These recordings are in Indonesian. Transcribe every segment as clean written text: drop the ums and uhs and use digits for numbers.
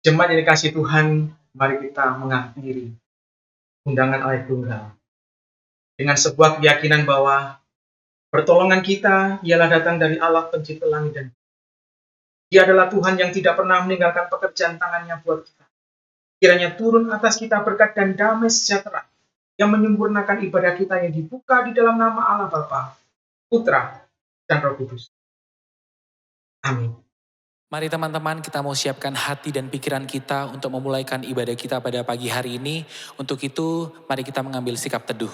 Jemaat yang dikasihi Tuhan, mari kita mengakhiri undangan Allah Tunggal dengan sebuah keyakinan bahwa pertolongan kita ialah datang dari Allah pencipta langit dan bumi. Dia adalah Tuhan yang tidak pernah meninggalkan pekerjaan tangannya buat kita. Kiranya turun atas kita berkat dan damai sejahtera yang menyempurnakan ibadah kita yang dibuka di dalam nama Allah Bapa, Putra, dan Roh Kudus. Amin. Mari teman-teman, kita mau siapkan hati dan pikiran kita untuk memulaikan ibadah kita pada pagi hari ini. Untuk itu, mari kita mengambil sikap teduh.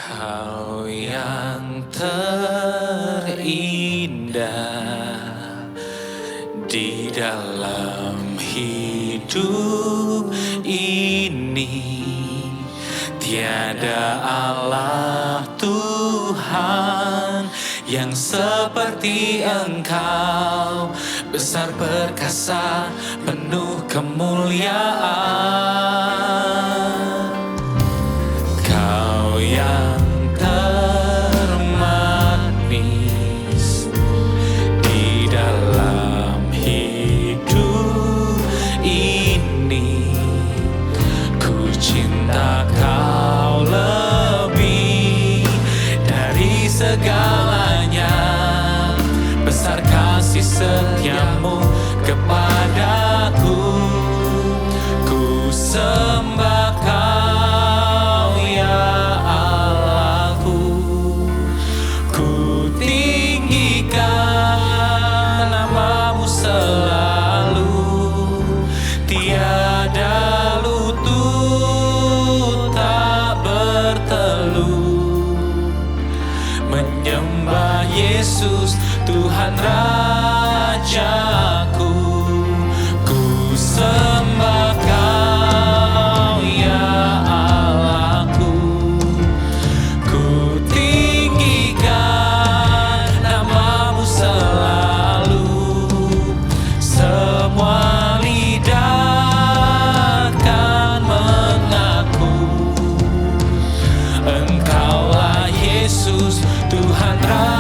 Kau yang terindah di dalam hidup ini, tiada Allah Tuhan yang seperti Engkau, besar perkasa, penuh kemuliaan. Kau yang termanis di dalam hidup ini, ku cinta Kau lebih dari segalanya. Besar kasih setiamu kepadaku, ku sembah Kau ya Allahku. Ku tinggikan namamu selalu, tiada lutut tak berteluh, menyembah Yesus Tuhan Rajaku. Ku sembah Kau ya Allahku. Ku tinggikan namamu selalu, semua lidah akan mengaku, Engkaulah Yesus Tuhan Rajaku.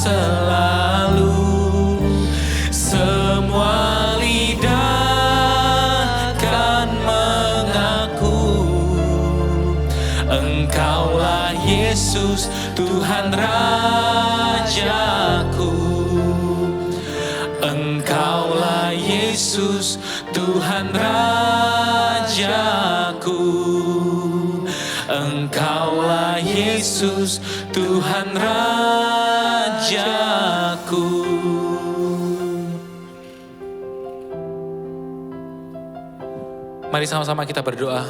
selalu. Semua lidah kan mengaku Engkaulah Yesus Tuhan Rajaku. Engkaulah Yesus Tuhan Rajaku. Engkaulah Yesus Tuhan Rajaku. Mari sama-sama kita berdoa.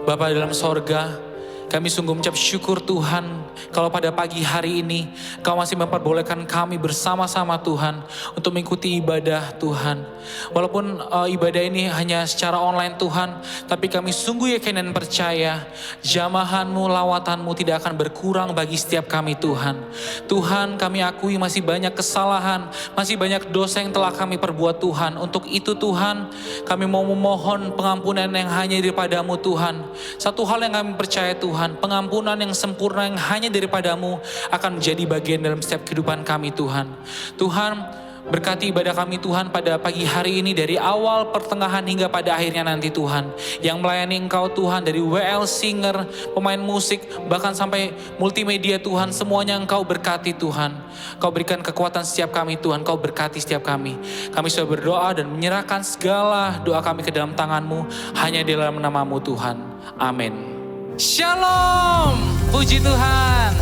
Bapa dalam sorga, kami sungguh mengucap syukur Tuhan, kalau pada pagi hari ini Kau masih memperbolehkan kami bersama-sama Tuhan untuk mengikuti ibadah Tuhan. Walaupun ibadah ini hanya secara online Tuhan, tapi kami sungguh yakin dan percaya jamahan-Mu, lawatan-Mu tidak akan berkurang bagi setiap kami Tuhan. Tuhan, kami akui masih banyak kesalahan, masih banyak dosa yang telah kami perbuat Tuhan. Untuk itu Tuhan, kami mau memohon pengampunan yang hanya daripada-Mu Tuhan. Satu hal yang kami percaya Tuhan, pengampunan yang sempurna yang hanya daripada-Mu akan menjadi bagian dalam setiap kehidupan kami Tuhan. Tuhan, berkati ibadah kami Tuhan pada pagi hari ini dari awal, pertengahan hingga pada akhirnya nanti Tuhan. Yang melayani Engkau Tuhan dari WL Singer, pemain musik, bahkan sampai multimedia Tuhan, semuanya Engkau berkati Tuhan. Kau berikan kekuatan setiap kami Tuhan, Kau berkati setiap kami. Kami sudah berdoa dan menyerahkan segala doa kami ke dalam tangan-Mu, hanya di dalam nama-Mu Tuhan. Amin. Shalom, puji Tuhan.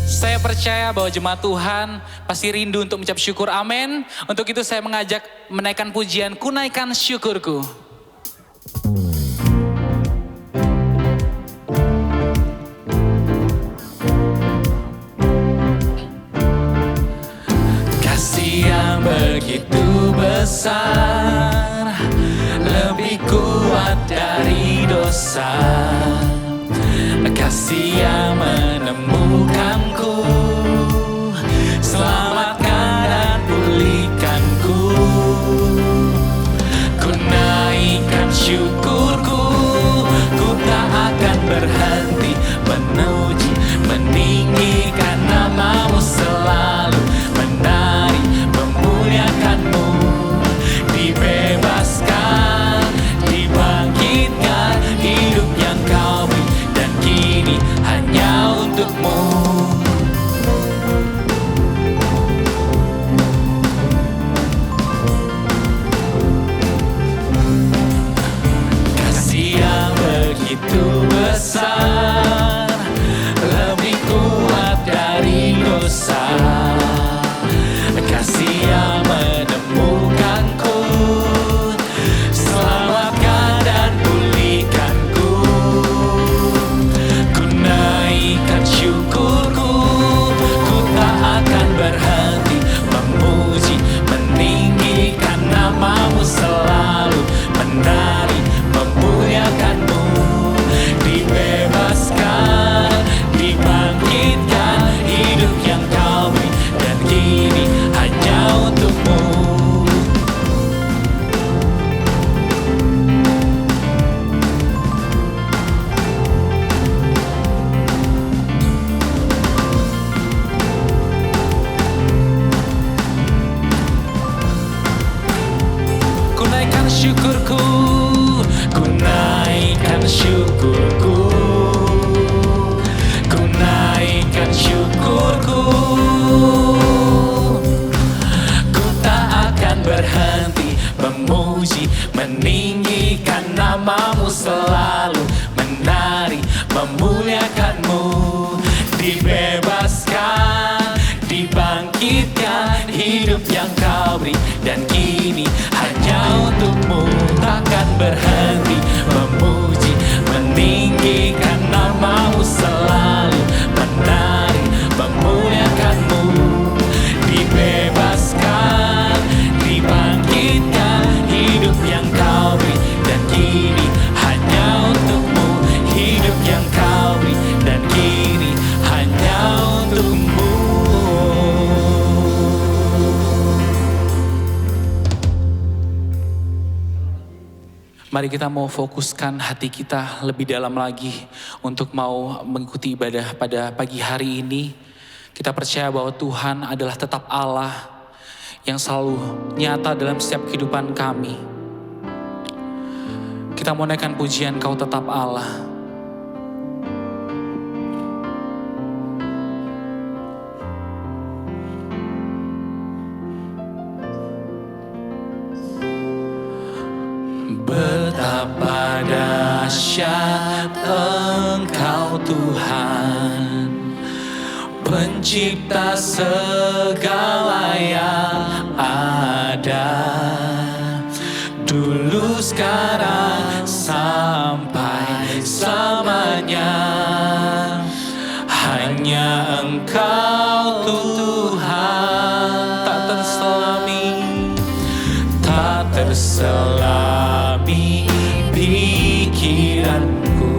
Saya percaya bahwa jemaat Tuhan pasti rindu untuk mengucap syukur, amin. Untuk itu saya mengajak menaikkan pujian, ku naikkan syukurku. Kasih yang begitu besar, lebih kuat dari dosa. Kasih yang menemukanku, selamatkan dan pulihkanku. Ku naikkan syukurku, ku tak akan berhenti memuji, meninggikan nama-Mu selalu, menari, memuliakan-Mu. Dibebaskan, dibangkitkan, hidup yang Kau beri dan kini hanya untuk-Mu. Kasih yang begitu besar, lebih kuat dari dosa. Kasih yang menemukanku, selamatkan dan pulihkanku. Ku naikkan syukurku, ku tak akan berhenti memuji, meninggikan nama-Mu selalu, menari, memuliakan-Mu. Dibebaskan, dibangkitkan, hidup yang Kau beri dan kini hanya untuk-Mu. Ku naikkan syukurku, ku naikkan syukurku, ku naikkan syukurku. Ku tak akan berhenti memuji, meninggikan nama-Mu selalu, menari, memuliakan-Mu. Dibebaskan, dibangkitkan, hidup yang Kau beri dan kini hanya untuk-Mu. Takkan berhenti memuji, meninggikan nama-Mu selalu, menari, memuliakan-Mu. Dibebaskan, dibangkitkan, hidup yang Kau beri dan kini hanya untuk-Mu. Hidup yang Kau beri dan kini hanya untuk-Mu. Mari kita mau fokuskan hati kita lebih dalam lagi untuk mau mengikuti ibadah pada pagi hari ini. Kita percaya bahwa Tuhan adalah tetap Allah yang selalu nyata dalam setiap kehidupan kami. Kita mau naikkan pujian, Kau tetap Allah. Betapa dahsyat Engkau Tuhan, Pencipta segala yang ada, dulu, sekarang, sampai selamanya. Hanya Engkau Tuhan, tak terselami, tak terselami pikiranku,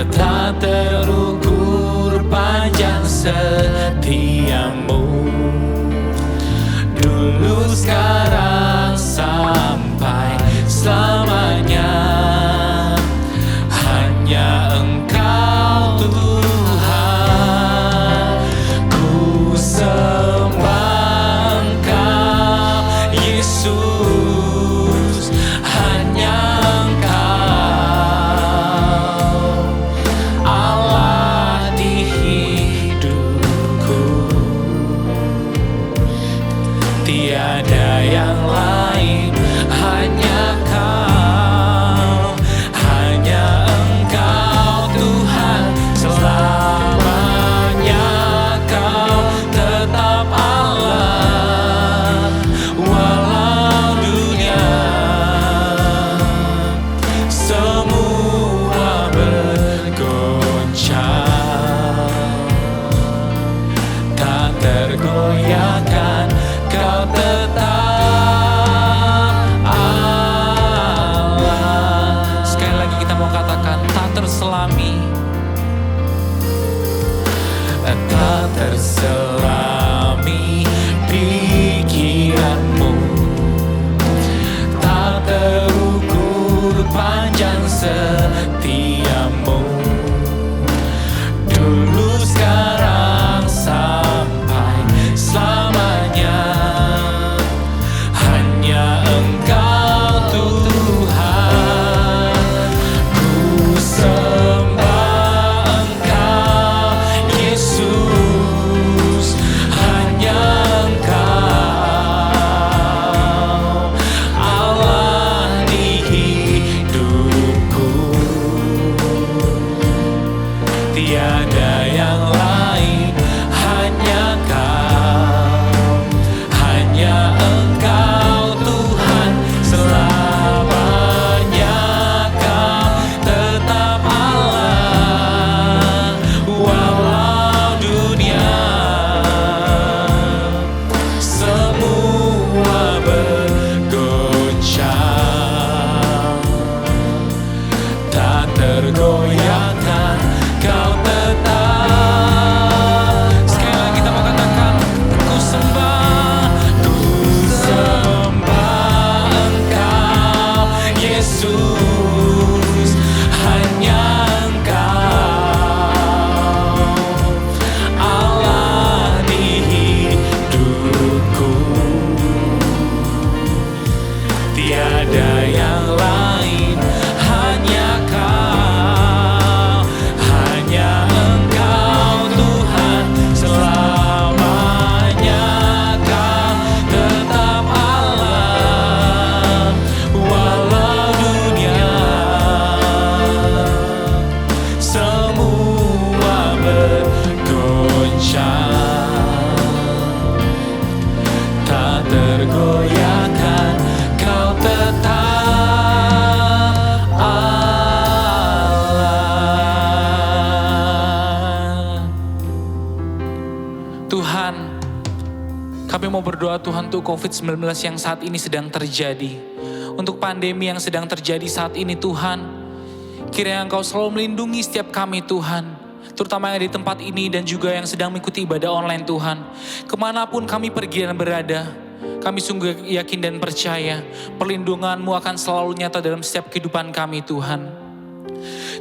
tak terukur panjang setiamu, dulu, sekarang, sampai selamanya. Hanya Engkau Tuhan, ku sembah Engkau Yesus. Hanya Engkau Allah di hidupku, tiada yang lain, hanya Kau, hanya Engkau Tuhan. Selamanya Kau tetap Allah, walau dunia semua bergoncang, tak tergoyahkan, Kau tetap Allah. Sekali lagi kita mau katakan, tak terselami, tak terselami pikiranmu, tak terukur panjang setiamu, dulu, sekarang, sampai selamanya. Hanya Engkau Tuhan, ku sembah Engkau Yesus. Hanya Engkau Allah di hidupku, tiada yang lain, hanya Kau, hanya Engkau Tuhan. Selamanya Kau tetap Allah, walau dunia semua bergoncang, tak tergoyahkan, Kau tetap. Sekali lagi kita mau katakan, ku sembah Engkau Yesus. Hanya Engkau Allah di hidupku, tiada yang lain, hanya Kau, hanya Engkau Tuhan. Selamanya Kau tetap Allah, walau dunia semua bergoncang, tak tergoyahkan, Kau tetap Allah. Tuhan, kami mau berdoa Tuhan untuk COVID-19 yang saat ini sedang terjadi, untuk pandemi yang sedang terjadi saat ini Tuhan. Kiranya Engkau selalu melindungi setiap kami Tuhan, terutama yang di tempat ini dan juga yang sedang mengikuti ibadah online Tuhan. Kemanapun kami pergi dan berada, kami sungguh yakin dan percaya perlindungan-Mu akan selalu nyata dalam setiap kehidupan kami Tuhan.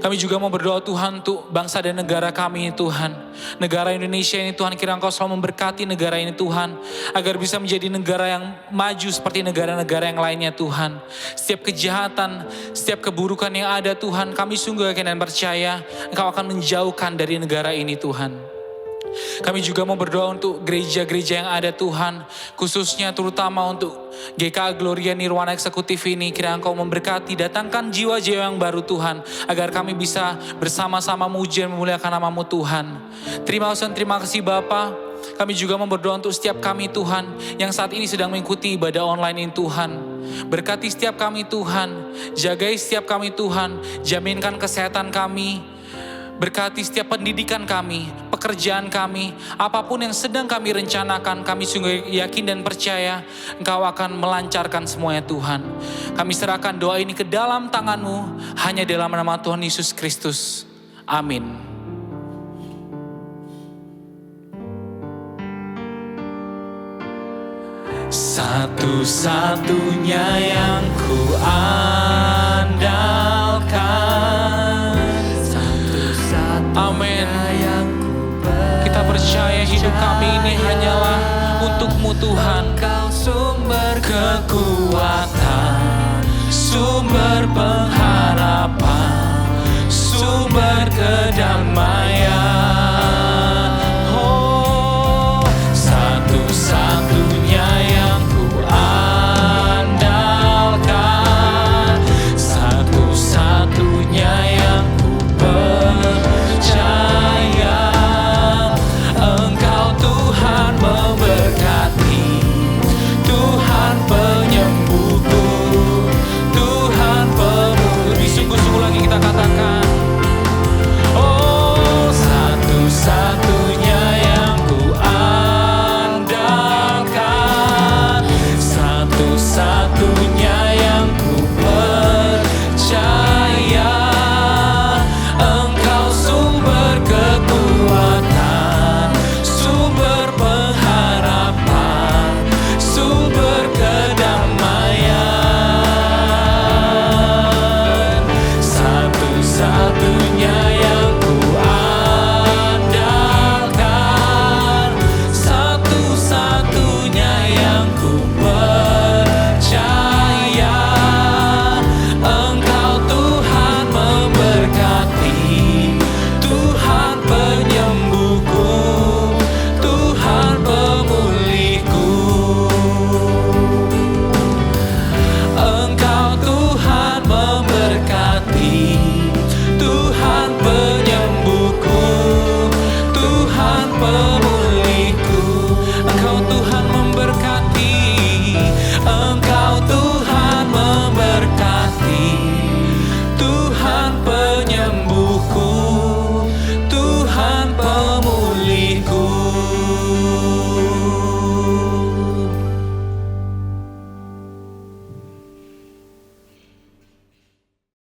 Kami juga mau berdoa Tuhan untuk bangsa dan negara kami Tuhan. Negara Indonesia ini Tuhan, kiranya Engkau selalu memberkati negara ini Tuhan. Agar bisa menjadi negara yang maju seperti negara-negara yang lainnya Tuhan. Setiap kejahatan, setiap keburukan yang ada Tuhan, kami sungguh yakin dan percaya Engkau akan menjauhkan dari negara ini Tuhan. Kami juga mau berdoa untuk gereja-gereja yang ada Tuhan, khususnya terutama untuk GKA Gloria Nirwana Eksekutif ini. Kiranya Engkau memberkati, datangkan jiwa-jiwa yang baru Tuhan, agar kami bisa bersama-sama memuji dan memuliakan nama-Mu Tuhan. Terima kasih Bapa. Kami juga mau berdoa untuk setiap kami Tuhan, yang saat ini sedang mengikuti ibadah online ini Tuhan. Berkati setiap kami Tuhan, jagai setiap kami Tuhan, jaminkan kesehatan kami. Berkati setiap pendidikan kami, pekerjaan kami, apapun yang sedang kami rencanakan, kami sungguh yakin dan percaya Engkau akan melancarkan semuanya Tuhan. Kami serahkan doa ini ke dalam tangan-Mu, hanya dalam nama Tuhan Yesus Kristus. Amin. Satu-satunya yang ku andalkan. Amin. Kita percaya hidup kami ini hanyalah untuk-Mu Tuhan. Engkau sumber kekuatan, sumber pengharapan, sumber kedamaian. Oh, satu-satunya yang ku andalkan, satu-satunya yang ku percaya. Engkau Tuhan memberkati, Tuhan penyembuhku, Tuhan pemulih. Sungguh-sungguh lagi kita katakan, oh, satu-satunya yang ku andalkan, satu-satunya yang ku percaya. Engkau sumber kekuatan, sumber pengharapan, sumber kedamaian. Satu-satunya yang ku andalkan, satu-satunya yang ku percaya. Engkau Tuhan memberkati, Tuhan penyembuhku, Tuhan pemulihku. Engkau Tuhan memberkati, Tuhan penyembuhku, Tuhan pemulihku. Engkau Tuhan memberkati, Engkau Tuhan memberkati, Tuhan penyembuhku, Tuhan pemulihku.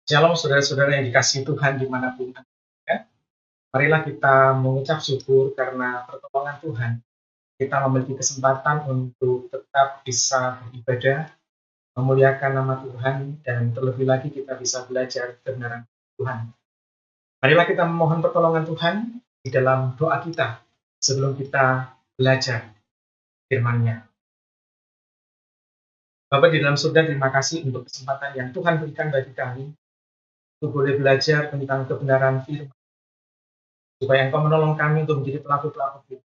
Shalom saudara-saudara yang dikasihi Tuhan dimanapun Anda berada. Marilah kita mengucap syukur karena pertolongan Tuhan. Kita memiliki kesempatan untuk tetap bisa beribadah, memuliakan nama Tuhan, dan terlebih lagi kita bisa belajar kebenaran Tuhan. Marilah kita memohon pertolongan Tuhan di dalam doa kita sebelum kita belajar firman-Nya. Bapa di dalam surga, terima kasih untuk kesempatan yang Tuhan berikan bagi kami untuk boleh belajar tentang kebenaran firman, supaya Engkau menolong kami untuk menjadi pelaku-pelaku firman.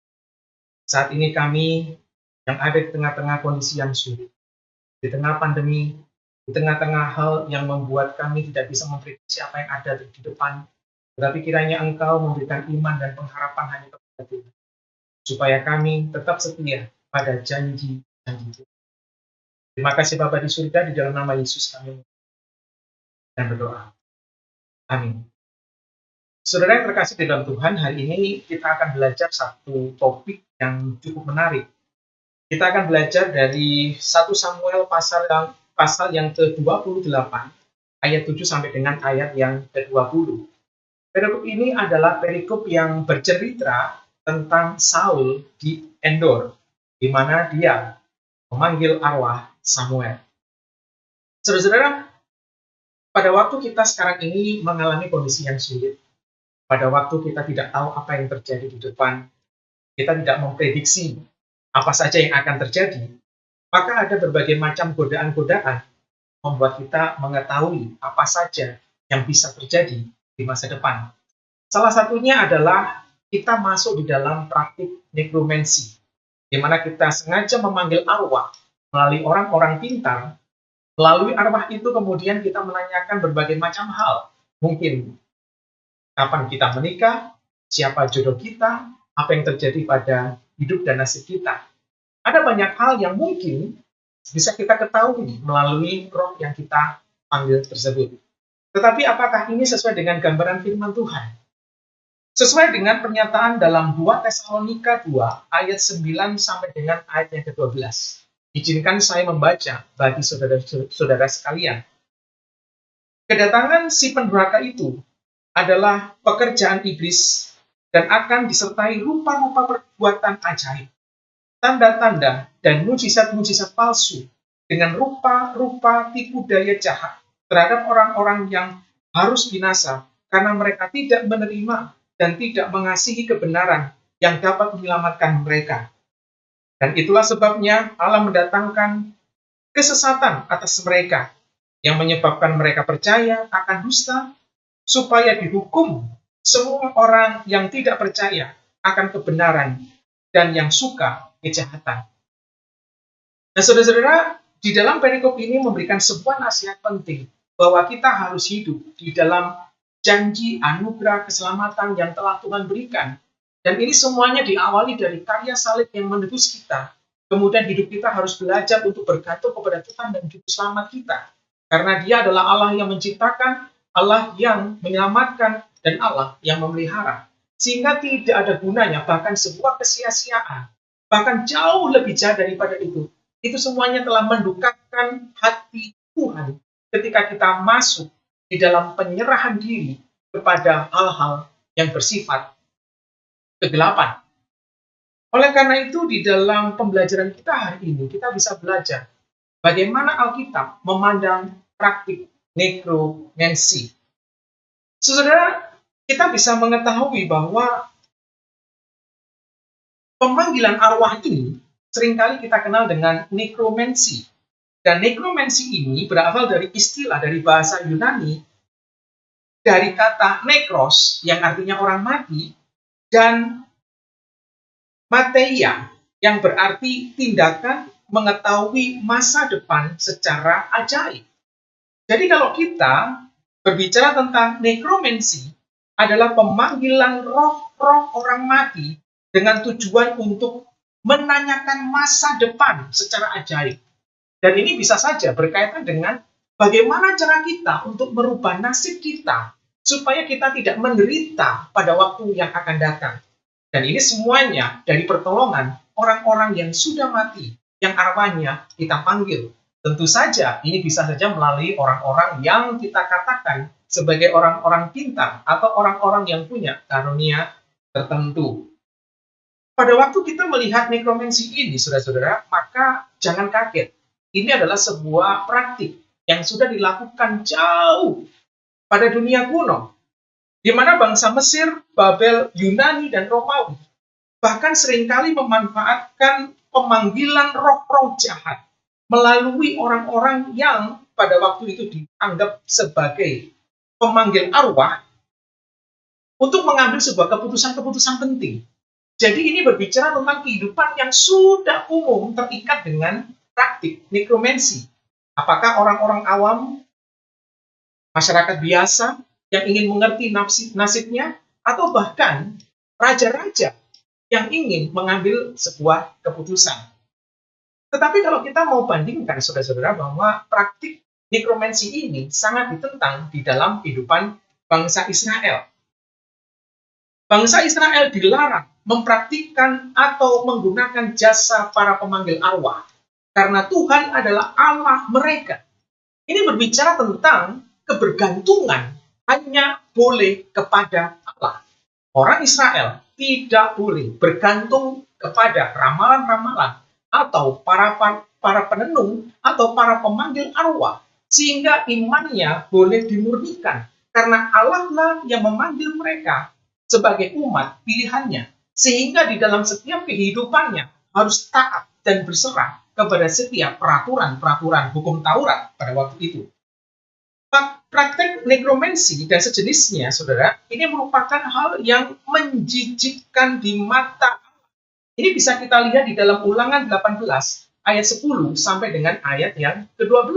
Saat ini kami yang ada di tengah-tengah kondisi yang sulit, di tengah pandemi, di tengah-tengah hal yang membuat kami tidak bisa memprediksi apa yang ada di depan, tetapi kiranya Engkau memberikan iman dan pengharapan hanya kepada Tuhan, supaya kami tetap setia pada janji-janji Tuhan. Terima kasih Bapa di surga, di dalam nama Yesus kami dan berdoa. Amin. Saudara yang terkasih di dalam Tuhan, hari ini kita akan belajar satu topik yang cukup menarik. Kita akan belajar dari 1 Samuel pasal yang ke-28, ayat 7 sampai dengan ayat yang ke-20. Perikop ini adalah perikop yang bercerita tentang Saul di Endor, di mana dia memanggil arwah Samuel. Saudara-saudara, Pada waktu kita sekarang ini mengalami kondisi yang sulit, pada waktu kita tidak tahu apa yang terjadi di depan, kita tidak memprediksi apa saja yang akan terjadi, maka ada berbagai macam godaan-godaan membuat kita mengetahui apa saja yang bisa terjadi di masa depan. Salah satunya adalah kita masuk di dalam praktik nekromansi, di mana kita sengaja memanggil arwah melalui orang-orang pintar. Melalui arwah itu kemudian kita menanyakan berbagai macam hal. Mungkin kapan kita menikah, siapa jodoh kita, apa yang terjadi pada hidup dan nasib kita. Ada banyak hal yang mungkin bisa kita ketahui melalui roh yang kita panggil tersebut. Tetapi apakah ini sesuai dengan gambaran firman Tuhan? Sesuai dengan pernyataan dalam 2 Tesalonika 2 ayat 9 sampai dengan ayat yang ke-12. Izinkan saya membaca bagi saudara-saudara sekalian. Kedatangan si pendurhaka itu adalah pekerjaan iblis dan akan disertai rupa-rupa perbuatan ajaib, tanda-tanda dan mujizat-mujizat palsu dengan rupa-rupa tipu daya jahat terhadap orang-orang yang harus binasa karena mereka tidak menerima dan tidak mengasihi kebenaran yang dapat menyelamatkan mereka. Dan itulah sebabnya Allah mendatangkan kesesatan atas mereka yang menyebabkan mereka percaya akan dusta, supaya dihukum semua orang yang tidak percaya akan kebenaran dan yang suka kejahatan. Nah, saudara-saudara, di dalam perikop ini memberikan sebuah nasihat penting bahwa kita harus hidup di dalam janji anugerah keselamatan yang telah Tuhan berikan. Dan ini semuanya diawali dari karya salib yang menebus kita. Kemudian hidup kita harus belajar untuk bergantung kepada Tuhan dan juru selamat kita. Karena Dia adalah Allah yang menciptakan, Allah yang menyelamatkan, dan Allah yang memelihara. Sehingga tidak ada gunanya, bahkan sebuah kesia-siaan. Bahkan jauh lebih jahat daripada itu. Itu semuanya telah mendukakan hati Tuhan ketika kita masuk di dalam penyerahan diri kepada hal-hal yang bersifat kegelapan. Oleh karena itu, di dalam pembelajaran kita hari ini, kita bisa belajar bagaimana Alkitab memandang praktik nekromansi. Saudara, kita bisa mengetahui bahwa pemanggilan arwah ini seringkali kita kenal dengan nekromansi. Dan nekromansi ini berasal dari istilah dari bahasa Yunani, dari kata nekros yang artinya orang mati, dan mateia yang berarti tindakan mengetahui masa depan secara ajaib. Jadi kalau kita berbicara tentang nekromansi, adalah pemanggilan roh-roh orang mati dengan tujuan untuk menanyakan masa depan secara ajaib. Dan ini bisa saja berkaitan dengan bagaimana cara kita untuk merubah nasib kita supaya kita tidak menderita pada waktu yang akan datang. Dan ini semuanya dari pertolongan orang-orang yang sudah mati, yang arwahnya kita panggil. Tentu saja ini bisa saja melalui orang-orang yang kita katakan sebagai orang-orang pintar atau orang-orang yang punya karunia tertentu. Pada waktu kita melihat nekromansi ini, saudara-saudara, maka jangan kaget. Ini adalah sebuah praktik yang sudah dilakukan jauh pada dunia kuno, di mana bangsa Mesir, Babel, Yunani, dan Romawi bahkan seringkali memanfaatkan pemanggilan roh-roh jahat melalui orang-orang yang pada waktu itu dianggap sebagai pemanggil arwah untuk mengambil sebuah keputusan-keputusan penting. Jadi ini berbicara tentang kehidupan yang sudah umum terikat dengan praktik nekromansi. Apakah orang-orang awam, masyarakat biasa yang ingin mengerti nasibnya, atau bahkan raja-raja yang ingin mengambil sebuah keputusan. Tetapi kalau kita mau bandingkan, saudara-saudara, bahwa praktik nekromansi ini sangat ditentang di dalam kehidupan bangsa Israel. Bangsa Israel dilarang mempraktikkan atau menggunakan jasa para pemanggil arwah, karena Tuhan adalah Allah mereka. Ini berbicara tentang kebergantungan hanya boleh kepada Allah. Orang Israel tidak boleh bergantung kepada ramalan-ramalan atau para penenung atau para pemanggil arwah sehingga imannya boleh dimurnikan. Karena Allah lah yang memanggil mereka sebagai umat pilihannya. Sehingga di dalam setiap kehidupannya harus taat dan berserah kepada setiap peraturan-peraturan hukum Taurat pada waktu itu. Praktek nekromansi dan sejenisnya, saudara, ini merupakan hal yang menjijikkan di mata. Ini bisa kita lihat di dalam Ulangan 18 ayat 10 sampai dengan ayat yang ke-12.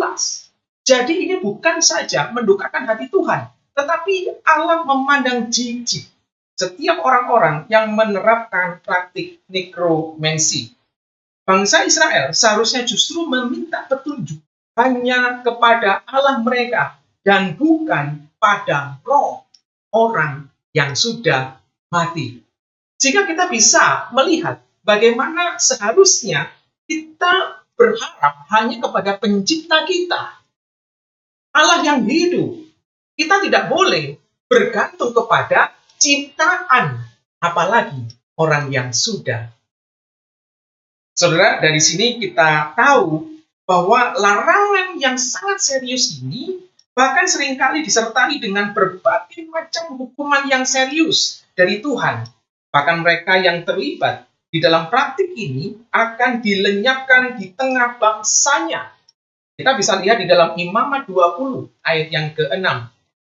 Jadi ini bukan saja mendukakan hati Tuhan, tetapi Allah memandang jijik setiap orang-orang yang menerapkan praktik nekromansi. Bangsa Israel seharusnya justru meminta petunjuk hanya kepada Allah mereka dan bukan pada roh orang yang sudah mati. Jika kita bisa melihat bagaimana seharusnya kita berharap hanya kepada pencipta kita, Allah yang hidup. Kita tidak boleh bergantung kepada ciptaan, apalagi orang yang sudah. Saudara, dari sini kita tahu bahwa larangan yang sangat serius ini bahkan seringkali disertai dengan berbagai macam hukuman yang serius dari Tuhan. Bahkan mereka yang terlibat di dalam praktik ini akan dilenyapkan di tengah bangsanya. Kita bisa lihat di dalam Imamat 20 ayat yang ke-6.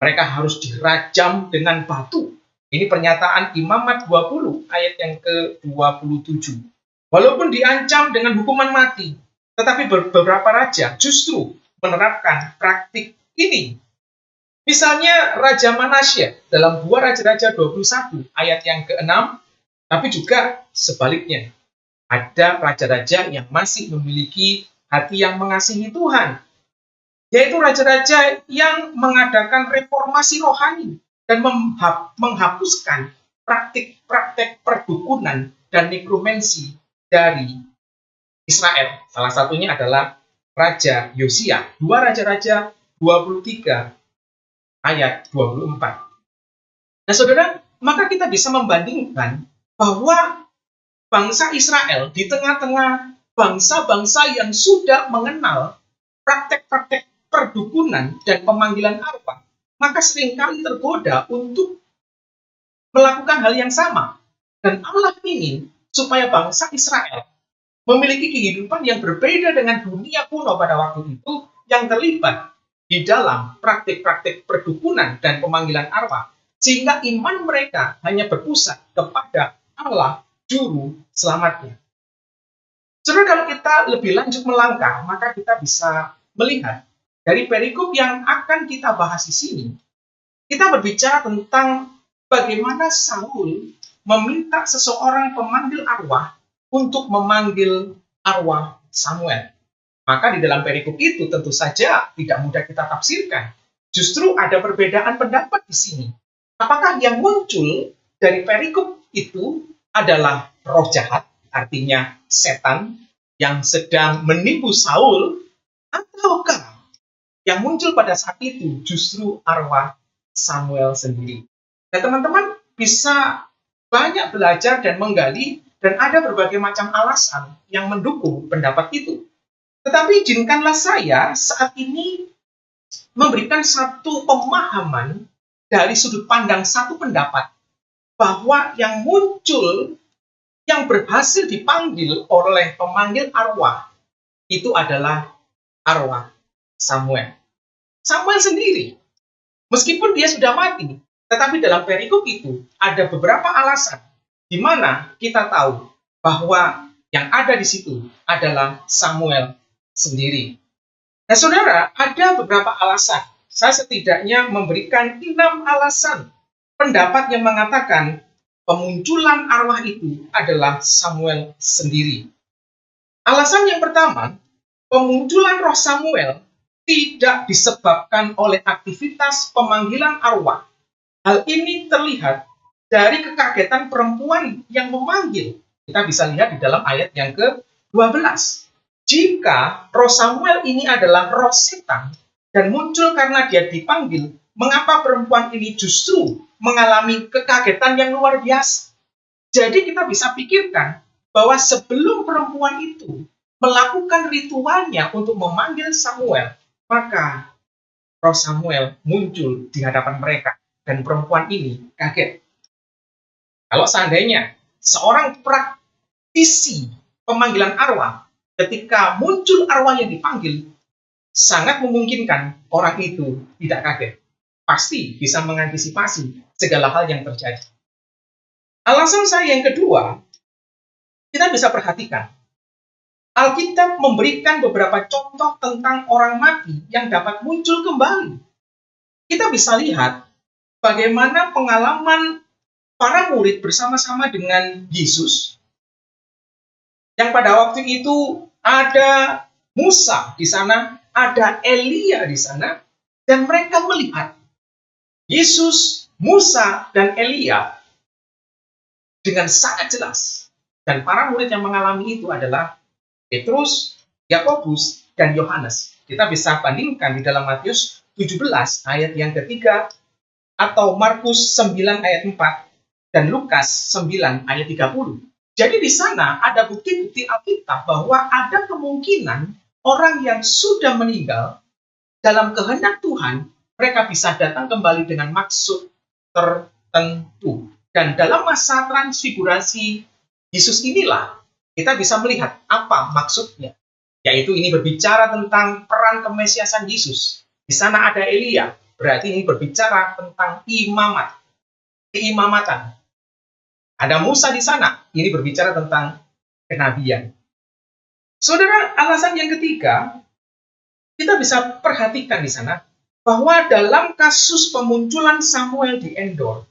Mereka harus dirajam dengan batu. Ini pernyataan Imamat 20 ayat yang ke-27. Walaupun diancam dengan hukuman mati, tetapi beberapa raja justru menerapkan praktik ini. Misalnya Raja Manasya dalam 2 Raja-Raja 21 ayat yang ke-6, tapi juga sebaliknya. Ada raja-raja yang masih memiliki hati yang mengasihi Tuhan, yaitu raja-raja yang mengadakan reformasi rohani dan menghapuskan praktik-praktik perdukunan dan nekromansi dari Israel. Salah satunya adalah Raja Yosia, 2 Raja-Raja 23 ayat 24. Nah, saudara, maka kita bisa membandingkan bahwa bangsa Israel di tengah-tengah bangsa-bangsa yang sudah mengenal praktek-praktek perdukunan dan pemanggilan arwah, maka seringkali tergoda untuk melakukan hal yang sama. Dan Allah ingin supaya bangsa Israel memiliki kehidupan yang berbeda dengan dunia kuno pada waktu itu yang terlibat di dalam praktik-praktik perdukunan dan pemanggilan arwah, sehingga iman mereka hanya berpusat kepada Allah Juru Selamatnya. Saudara, kalau kita lebih lanjut melangkah, maka kita bisa melihat dari perikop yang akan kita bahas di sini, kita berbicara tentang bagaimana Saul meminta seseorang pemanggil arwah untuk memanggil arwah Samuel. Maka di dalam perikop itu tentu saja tidak mudah kita tafsirkan. Justru ada perbedaan pendapat di sini. Apakah yang muncul dari perikop itu adalah roh jahat, artinya setan yang sedang menipu Saul, ataukah yang muncul pada saat itu justru arwah Samuel sendiri? Nah, teman-teman bisa banyak belajar dan menggali, dan ada berbagai macam alasan yang mendukung pendapat itu. Tetapi izinkanlah saya saat ini memberikan satu pemahaman dari sudut pandang satu pendapat, bahwa yang muncul, yang berhasil dipanggil oleh pemanggil arwah, itu adalah arwah Samuel. Samuel sendiri, meskipun dia sudah mati, tetapi dalam perikop itu ada beberapa alasan di mana kita tahu bahwa yang ada di situ adalah Samuel sendiri. Nah, saudara, ada beberapa alasan. Saya setidaknya memberikan 6 alasan pendapat yang mengatakan pemunculan arwah itu adalah Samuel sendiri. Alasan yang pertama, pemunculan roh Samuel tidak disebabkan oleh aktivitas pemanggilan arwah. Hal ini terlihat dari kekagetan perempuan yang memanggil. Kita bisa lihat di dalam ayat yang ke-12. Jika roh Samuel ini adalah roh setan dan muncul karena dia dipanggil, mengapa perempuan ini justru mengalami kekagetan yang luar biasa? Jadi kita bisa pikirkan bahwa sebelum perempuan itu melakukan ritualnya untuk memanggil Samuel, maka Roh Samuel muncul di hadapan mereka. Dan perempuan ini kaget. Kalau seandainya seorang praktisi pemanggilan arwah, ketika muncul arwah yang dipanggil, sangat memungkinkan orang itu tidak kaget. Pasti bisa mengantisipasi segala hal yang terjadi. Alasan saya yang kedua, kita bisa perhatikan. Alkitab memberikan beberapa contoh tentang orang mati yang dapat muncul kembali. Kita bisa lihat bagaimana pengalaman para murid bersama-sama dengan Yesus, yang pada waktu itu ada Musa di sana, ada Elia di sana, dan mereka melihat Yesus, Musa, dan Elia dengan sangat jelas. Dan para murid yang mengalami itu adalah Petrus, Yakobus, dan Yohanes. Kita bisa bandingkan di dalam Matius 17 ayat yang ketiga, atau Markus 9 ayat 4, dan Lukas 9 ayat 30. Jadi di sana ada bukti-bukti Alkitab bahwa ada kemungkinan orang yang sudah meninggal dalam kehendak Tuhan, mereka bisa datang kembali dengan maksud tertentu. Dan dalam masa transfigurasi Yesus inilah kita bisa melihat apa maksudnya. Yaitu ini berbicara tentang peran kemesiasan Yesus. Di sana ada Elia, berarti ini berbicara tentang imamat, keimamatan. Ada Musa di sana, ini berbicara tentang kenabian. Saudara, alasan yang ketiga, kita bisa perhatikan di sana bahwa dalam kasus pemunculan Samuel di Endor,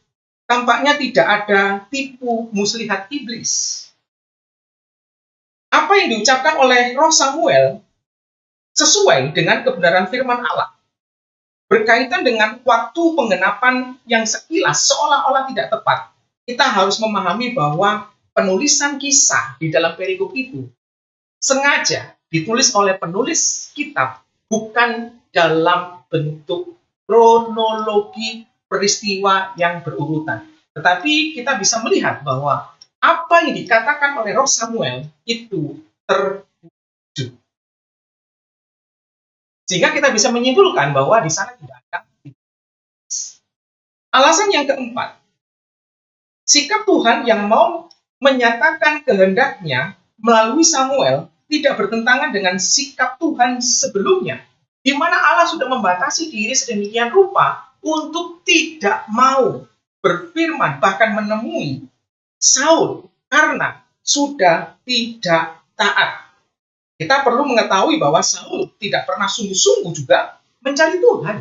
tampaknya tidak ada tipu muslihat iblis. Apa yang diucapkan oleh Roh Samuel sesuai dengan kebenaran firman Allah. Berkaitan dengan waktu penggenapan yang sekilas seolah-olah tidak tepat. Kita harus memahami bahwa penulisan kisah di dalam perikop itu sengaja ditulis oleh penulis kitab, bukan dalam bentuk kronologi peristiwa yang berurutan. Tetapi kita bisa melihat bahwa apa yang dikatakan oleh Roh Samuel itu terwujud. Sehingga kita bisa menyimpulkan bahwa di sana tidak ada. Alasan yang keempat, sikap Tuhan yang mau menyatakan kehendaknya melalui Samuel tidak bertentangan dengan sikap Tuhan sebelumnya, di mana Allah sudah membatasi diri sedemikian rupa untuk tidak mau berfirman, bahkan menemui Saul karena sudah tidak taat. Kita perlu mengetahui bahwa Saul tidak pernah sungguh-sungguh juga mencari Tuhan.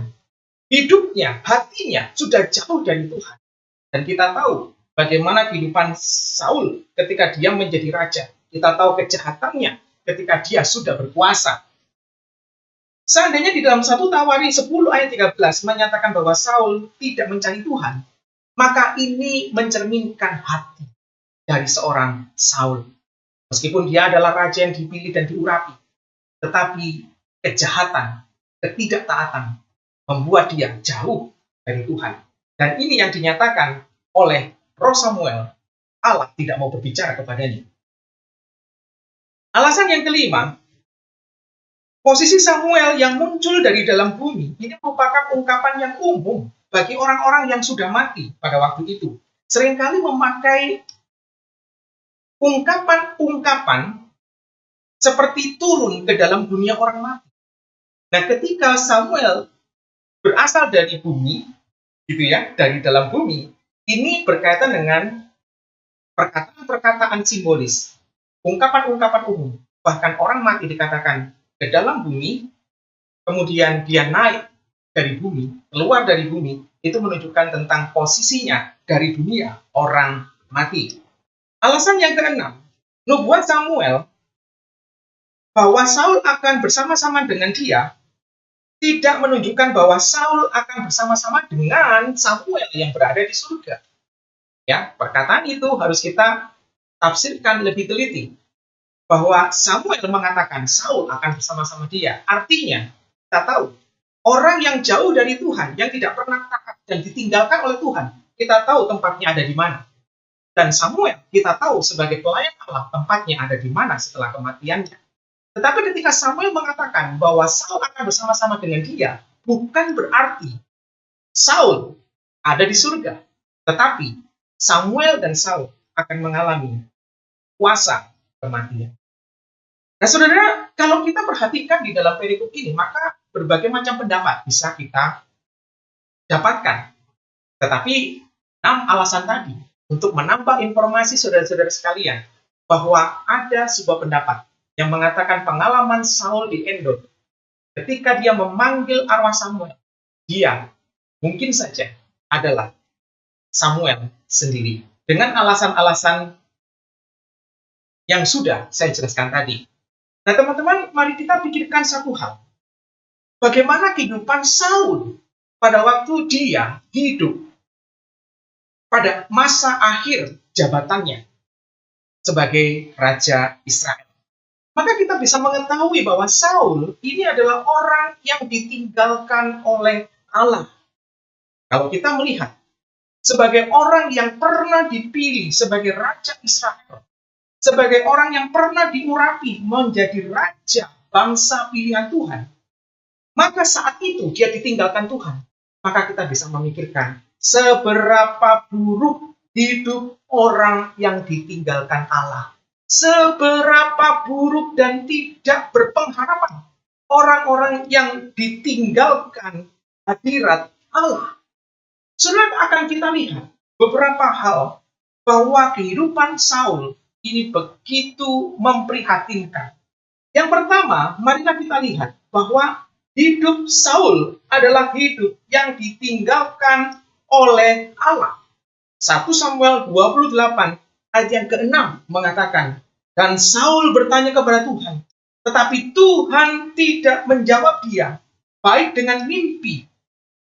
Hidupnya, hatinya sudah jauh dari Tuhan. Dan kita tahu bagaimana kehidupan Saul ketika dia menjadi raja. Kita tahu kejahatannya ketika dia sudah berkuasa. Seandainya di dalam 1 Tawari 10 ayat 13 menyatakan bahwa Saul tidak mencari Tuhan, maka ini mencerminkan hati dari seorang Saul. Meskipun dia adalah raja yang dipilih dan diurapi, tetapi kejahatan, ketidaktaatan membuat dia jauh dari Tuhan. Dan ini yang dinyatakan oleh Roh Samuel, Allah tidak mau berbicara kepadanya. Alasan yang kelima, posisi Samuel yang muncul dari dalam bumi, ini merupakan ungkapan yang umum bagi orang-orang yang sudah mati pada waktu itu. Seringkali memakai ungkapan-ungkapan seperti turun ke dalam dunia orang mati. Nah, ketika Samuel berasal dari bumi, gitu ya, dari dalam bumi, ini berkaitan dengan perkataan-perkataan simbolis, ungkapan-ungkapan umum. Bahkan orang mati dikatakan ke dalam bumi, kemudian dia naik dari bumi, keluar dari bumi, itu menunjukkan tentang posisinya dari dunia orang mati. Alasan yang keenam, nubuat Samuel bahwa Saul akan bersama-sama dengan dia tidak menunjukkan bahwa Saul akan bersama-sama dengan Samuel yang berada di surga. Ya, perkataan itu harus kita tafsirkan lebih teliti. Bahwa Samuel mengatakan Saul akan bersama-sama dia. Artinya, kita tahu, orang yang jauh dari Tuhan, yang tidak pernah taat dan ditinggalkan oleh Tuhan, kita tahu tempatnya ada di mana. Dan Samuel, kita tahu sebagai pelayan Allah, tempatnya ada di mana setelah kematiannya. Tetapi ketika Samuel mengatakan bahwa Saul akan bersama-sama dengan dia, bukan berarti Saul ada di surga. Tetapi Samuel dan Saul akan mengalami kuasa kematian. Nah saudara, kalau kita perhatikan di dalam perikop ini, maka berbagai macam pendapat bisa kita dapatkan. Tetapi 6 alasan tadi untuk menambah informasi saudara-saudara sekalian bahwa ada sebuah pendapat yang mengatakan pengalaman Saul di Endor ketika dia memanggil arwah Samuel, dia mungkin saja adalah Samuel sendiri dengan alasan-alasan yang sudah saya jelaskan tadi. Nah teman-teman, mari kita pikirkan satu hal. Bagaimana kehidupan Saul pada waktu dia hidup pada masa akhir jabatannya sebagai Raja Israel. Maka kita bisa mengetahui bahwa Saul ini adalah orang yang ditinggalkan oleh Allah. Kalau kita melihat sebagai orang yang pernah dipilih sebagai Raja Israel, sebagai orang yang pernah diurapi menjadi raja bangsa pilihan Tuhan, maka saat itu dia ditinggalkan Tuhan. Maka kita bisa memikirkan seberapa buruk hidup orang yang ditinggalkan Allah. Seberapa buruk dan tidak berpengharapan orang-orang yang ditinggalkan hadirat Allah. Saudara, akan kita lihat beberapa hal bahwa kehidupan Saul ini begitu memprihatinkan. Yang pertama, marilah kita lihat bahwa hidup Saul adalah hidup yang ditinggalkan oleh Allah. 1 Samuel 28 ayat yang ke-6 mengatakan, dan Saul bertanya kepada Tuhan, tetapi Tuhan tidak menjawab dia, baik dengan mimpi,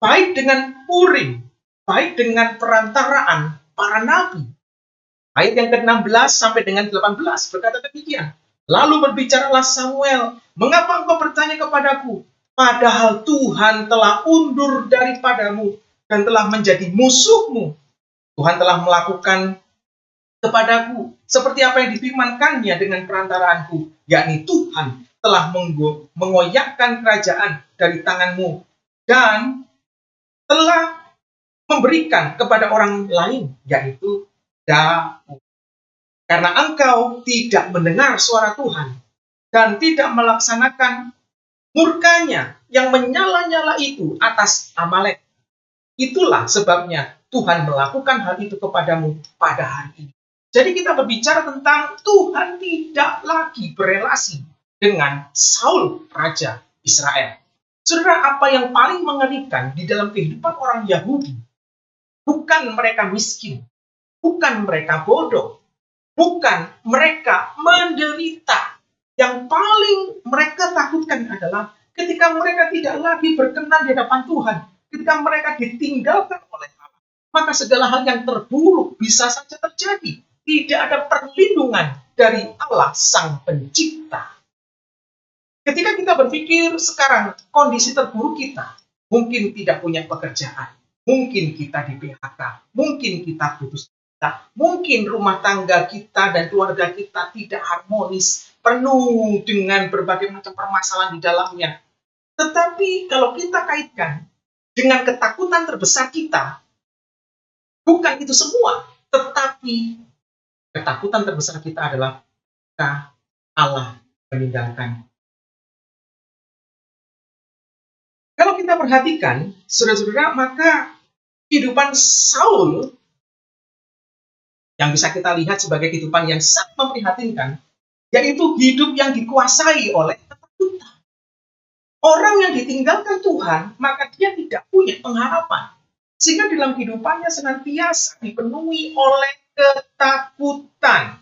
baik dengan urim, baik dengan perantaraan para nabi. Ayat yang ke-16 sampai dengan 18 berkata demikian. Lalu berbicaralah Samuel, mengapa engkau bertanya kepadaku? Padahal Tuhan telah undur daripadamu dan telah menjadi musuhmu. Tuhan telah melakukan kepadaku seperti apa yang difirmankannya dengan perantaraanku, yakni Tuhan telah mengoyakkan kerajaan dari tanganmu dan telah memberikan kepada orang lain, yaitu Daud. Karena engkau tidak mendengar suara Tuhan dan tidak melaksanakan murkanya yang menyala-nyala itu atas Amalek. Itulah sebabnya Tuhan melakukan hal itu kepadamu pada hari ini. Jadi kita berbicara tentang Tuhan tidak lagi berelasi dengan Saul, Raja Israel. Saudara, apa yang paling mengerikan di dalam kehidupan orang Yahudi, bukan mereka miskin, bukan mereka bodoh, bukan mereka menderita. Yang paling mereka takutkan adalah ketika mereka tidak lagi berkenan di hadapan Tuhan, ketika mereka ditinggalkan oleh Allah, maka segala hal yang terburuk bisa saja terjadi. Tidak ada perlindungan dari Allah Sang Pencipta. Ketika kita berpikir sekarang kondisi terburuk kita, mungkin tidak punya pekerjaan, mungkin kita di PHK, mungkin kita putus cinta, mungkin rumah tangga kita dan keluarga kita tidak harmonis, penuh dengan berbagai macam permasalahan di dalamnya. Tetapi kalau kita kaitkan dengan ketakutan terbesar kita, bukan itu semua, tetapi ketakutan terbesar kita adalah ketika Allah meninggalkan. Kalau kita perhatikan, saudara-saudara, maka kehidupan Saul yang bisa kita lihat sebagai kehidupan yang sangat memprihatinkan, yaitu hidup yang dikuasai oleh ketakutan. Orang yang ditinggalkan Tuhan, maka dia tidak punya pengharapan. Sehingga dalam kehidupannya senantiasa dipenuhi oleh ketakutan.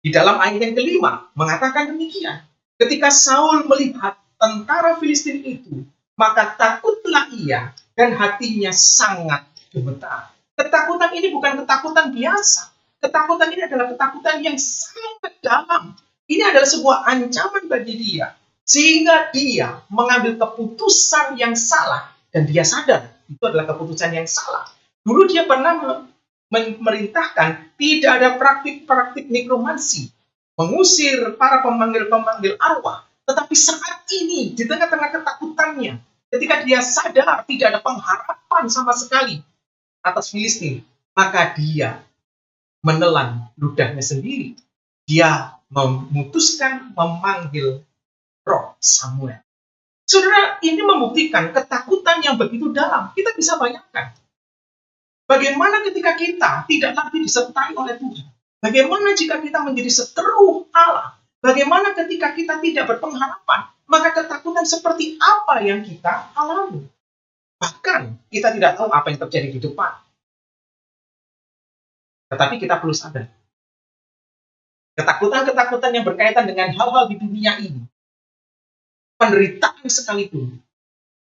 Di dalam ayat yang kelima, mengatakan demikian. Ketika Saul melihat tentara Filistin itu, maka takutlah ia dan hatinya sangat gemetar. Ketakutan ini bukan ketakutan biasa. Ketakutan ini adalah ketakutan yang sangat dalam. Ini adalah sebuah ancaman bagi dia. Sehingga dia mengambil keputusan yang salah. Dan dia sadar itu adalah keputusan yang salah. Dulu dia pernah memerintahkan tidak ada praktik-praktik nekromansi. Mengusir para pemanggil-pemanggil arwah. Tetapi saat ini, di tengah-tengah ketakutannya, ketika dia sadar tidak ada pengharapan sama sekali atas Filistin, maka dia menelan ludahnya sendiri. Dia memutuskan memanggil roh Samuel. Saudara, ini membuktikan ketakutan yang begitu dalam. Kita bisa bayangkan bagaimana ketika kita tidak lagi disertai oleh Tuhan. Bagaimana jika kita menjadi seteru Allah. Bagaimana ketika kita tidak berpengharapan. Maka ketakutan seperti apa yang kita alami. Bahkan kita tidak tahu apa yang terjadi di depan. Tetapi kita perlu sadar. Ketakutan-ketakutan yang berkaitan dengan hal-hal di dunia ini, penderitaan sekalipun,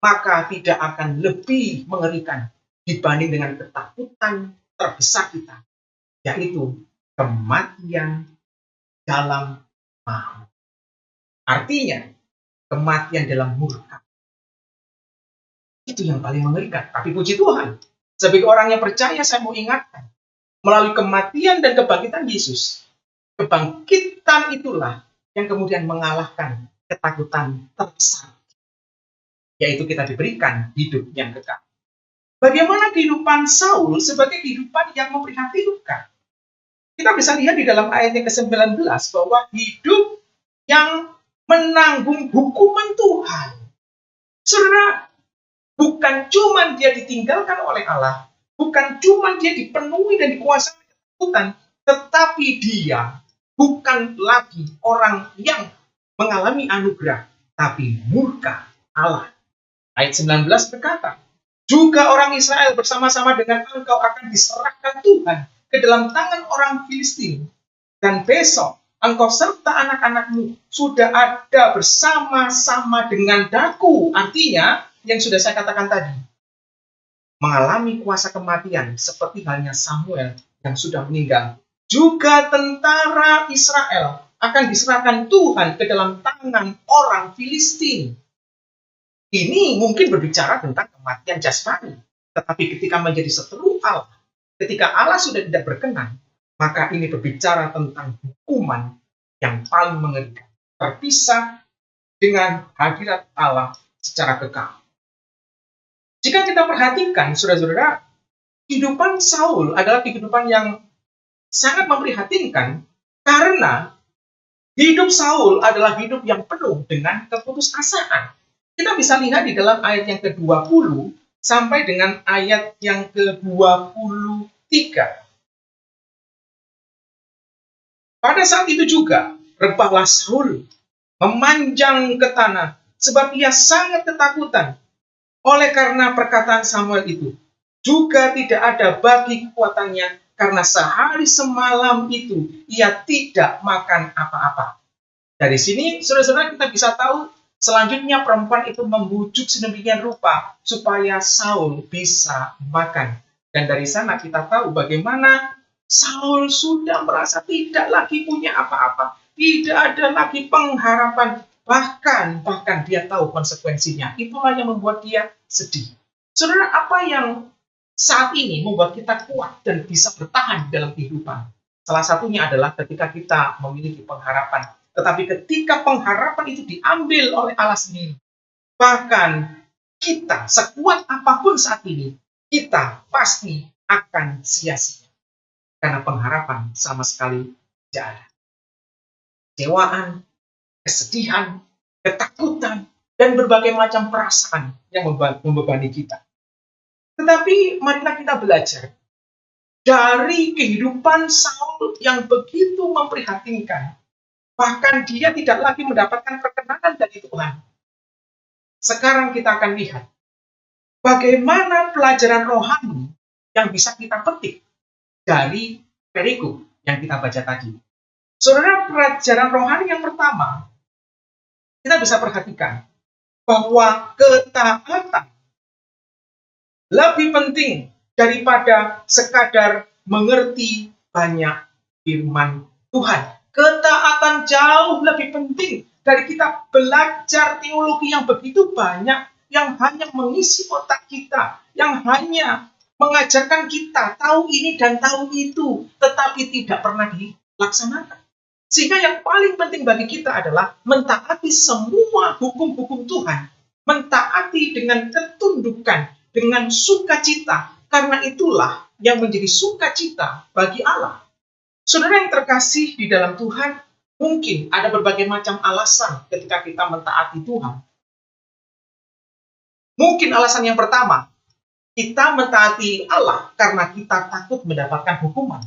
maka tidak akan lebih mengerikan dibanding dengan ketakutan terbesar kita, yaitu kematian dalam maut. Artinya, kematian dalam murka. Itu yang paling mengerikan. Tapi puji Tuhan, sebagai orang yang percaya, saya mau ingatkan, melalui kematian dan kebangkitan Yesus, kebangkitan itulah yang kemudian mengalahkan ketakutan terbesar, yaitu kita diberikan hidup yang kekal. Bagaimana kehidupan Saul sebagai kehidupan yang memprihatinkan? Kita bisa lihat di dalam ayat yang ke-19 bahwa hidup yang menanggung hukuman Tuhan. Saudara, bukan cuma dia ditinggalkan oleh Allah, bukan cuma dia dipenuhi dan dikuasai ketakutan, tetapi dia bukan lagi orang yang mengalami anugerah, tapi murka Allah. Ayat 19 berkata, juga orang Israel bersama-sama dengan engkau akan diserahkan Tuhan ke dalam tangan orang Filistin. Dan besok engkau serta anak-anakmu sudah ada bersama-sama dengan daku. Artinya, yang sudah saya katakan tadi, mengalami kuasa kematian seperti halnya Samuel yang sudah meninggal. Juga tentara Israel akan diserahkan Tuhan ke dalam tangan orang Filistin. Ini mungkin berbicara tentang kematian jasmani. Tetapi ketika menjadi seteru Allah, ketika Allah sudah tidak berkenan, maka ini berbicara tentang hukuman yang paling mengerikan. Terpisah dengan hadirat Allah secara kekal. Jika kita perhatikan, saudara-saudara, kehidupan Saul adalah kehidupan yang sangat memprihatinkan karena hidup Saul adalah hidup yang penuh dengan keputusasaan. Kita bisa lihat di dalam ayat yang ke-20 sampai dengan ayat yang ke-23. Pada saat itu juga, rebahlah Saul memanjang ke tanah sebab ia sangat ketakutan oleh karena perkataan Samuel itu. Juga tidak ada bagi kekuatannya karena sehari semalam itu ia tidak makan apa-apa. Dari sini, saudara-saudara, kita bisa tahu selanjutnya perempuan itu membujuk sedemikian rupa supaya Saul bisa makan. Dan dari sana kita tahu bagaimana Saul sudah merasa tidak lagi punya apa-apa. Tidak ada lagi pengharapan. Bahkan dia tahu konsekuensinya. Itulah yang membuat dia sedih. Saudara, apa yang saat ini membuat kita kuat dan bisa bertahan dalam kehidupan? Salah satunya adalah ketika kita memiliki pengharapan. Tetapi ketika pengharapan itu diambil oleh Allah sendiri, bahkan kita sekuat apapun saat ini, kita pasti akan sia-sia. Karena pengharapan sama sekali tidak ada. Kecewaan, kesedihan, ketakutan, dan berbagai macam perasaan yang membebani kita. Tetapi marilah kita belajar dari kehidupan Saul yang begitu memprihatinkan. Bahkan dia tidak lagi mendapatkan perkenanan dari Tuhan. Sekarang kita akan lihat bagaimana pelajaran rohani yang bisa kita petik dari perikop yang kita baca tadi. Saudara, pelajaran rohani yang pertama, kita bisa perhatikan bahwa ketaatan lebih penting daripada sekadar mengerti banyak firman Tuhan. Ketaatan jauh lebih penting dari kita belajar teologi yang begitu banyak, yang hanya mengisi otak kita, yang hanya mengajarkan kita tahu ini dan tahu itu, tetapi tidak pernah dilaksanakan. Sehingga yang paling penting bagi kita adalah mentaati semua hukum-hukum Tuhan mentaati dengan ketundukan, dengan sukacita, karena itulah yang menjadi sukacita bagi Allah. Saudara yang terkasih di dalam Tuhan, mungkin ada berbagai macam alasan ketika kita mentaati Tuhan. Mungkin alasan yang pertama, kita mentaati Allah karena kita takut mendapatkan hukuman.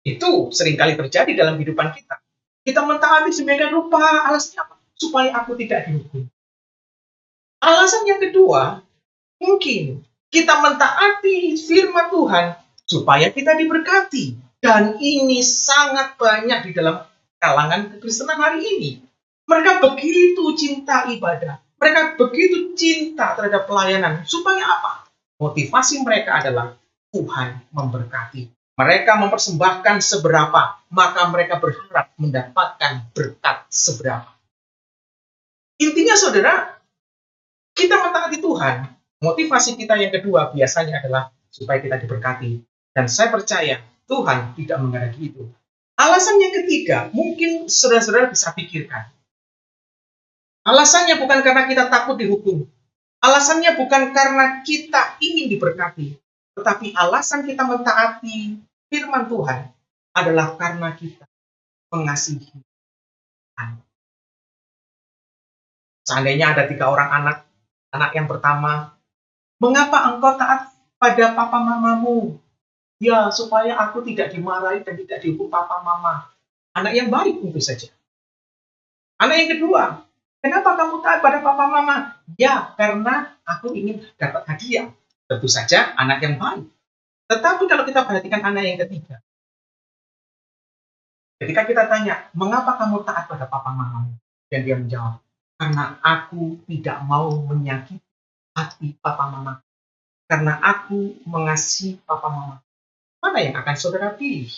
Itu seringkali terjadi dalam kehidupan kita. Kita mentaati sedemikian rupa, alasannya apa? Supaya aku tidak dihukum. Alasan yang kedua, mungkin kita mentaati firman Tuhan supaya kita diberkati. Dan ini sangat banyak di dalam kalangan kekristenan hari ini. Mereka begitu cinta ibadah. Mereka begitu cinta terhadap pelayanan. Supaya apa? Motivasi mereka adalah Tuhan memberkati. Mereka mempersembahkan seberapa, maka mereka berharap mendapatkan berkat seberapa. Intinya saudara, kita mentaati Tuhan. Motivasi kita yang kedua biasanya adalah supaya kita diberkati. Dan saya percaya Tuhan tidak menghendaki itu. Alasan yang ketiga, mungkin saudara-saudara bisa pikirkan. Alasannya bukan karena kita takut dihukum. Alasannya bukan karena kita ingin diberkati. Tetapi alasan kita mentaati firman Tuhan adalah karena kita mengasihi Tuhan. Seandainya ada 3 orang anak yang pertama, mengapa engkau taat pada papa mamamu? Ya, supaya aku tidak dimarahi dan tidak dihukum papa mama. Anak yang baik tentu saja. Anak yang kedua, kenapa kamu taat pada papa mama? Ya, karena aku ingin dapat hadiah. Tentu saja anak yang baik. Tetapi kalau kita perhatikan anak yang ketiga, ketika kita tanya, mengapa kamu taat pada papa mamamu? Dan dia menjawab, karena aku tidak mau menyakiti hati papa mama. Karena aku mengasihi papa mama. Mana yang akan saudara pilih?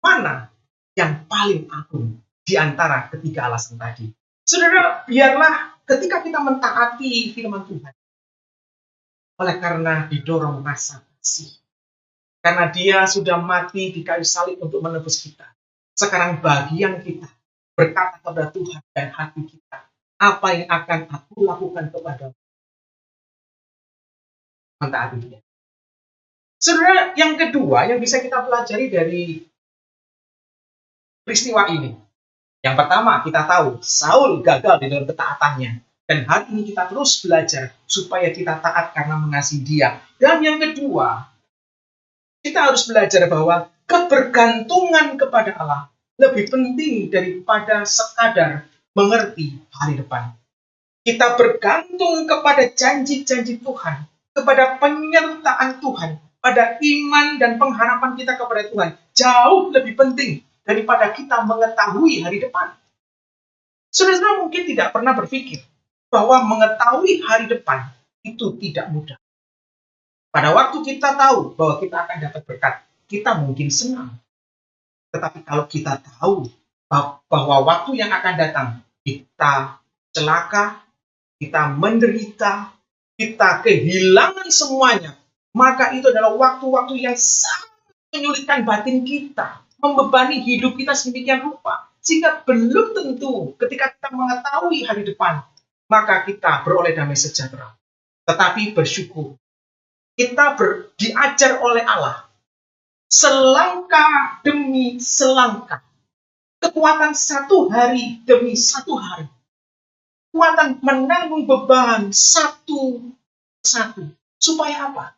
Mana yang paling agung di antara ketiga alasan tadi? Saudara, biarlah ketika kita mentaati firman Tuhan, oleh karena didorong rasa kasih, karena dia sudah mati di kayu salib untuk menebus kita. Sekarang bagian kita berkata kepada Tuhan dan hati kita, apa yang akan aku lakukan kepadamu? Mentaati dia. Saudara, yang kedua yang bisa kita pelajari dari peristiwa ini. Yang pertama, kita tahu Saul gagal di dalam ketaatannya. Dan hari ini kita terus belajar supaya kita taat karena mengasihi dia. Dan yang kedua, kita harus belajar bahwa kebergantungan kepada Allah lebih penting daripada sekadar mengerti hari depan. Kita bergantung kepada janji-janji Tuhan, kepada penyertaan Tuhan, pada iman dan pengharapan kita kepada Tuhan. Jauh lebih penting daripada kita mengetahui hari depan. Saudara mungkin tidak pernah berpikir bahwa mengetahui hari depan itu tidak mudah. Pada waktu kita tahu bahwa kita akan dapat berkat, kita mungkin senang. Tetapi kalau kita tahu bahwa waktu yang akan datang, kita celaka, kita menderita, kita kehilangan semuanya, maka itu adalah waktu-waktu yang sangat menyulitkan batin kita, membebani hidup kita sedemikian rupa, sehingga belum tentu ketika kita mengetahui hari depan, maka kita beroleh damai sejahtera. Tetapi bersyukur, kita diajar oleh Allah, selangkah demi selangkah, kekuatan satu hari demi satu hari, kekuatan menanggung beban satu persatu. Supaya apa?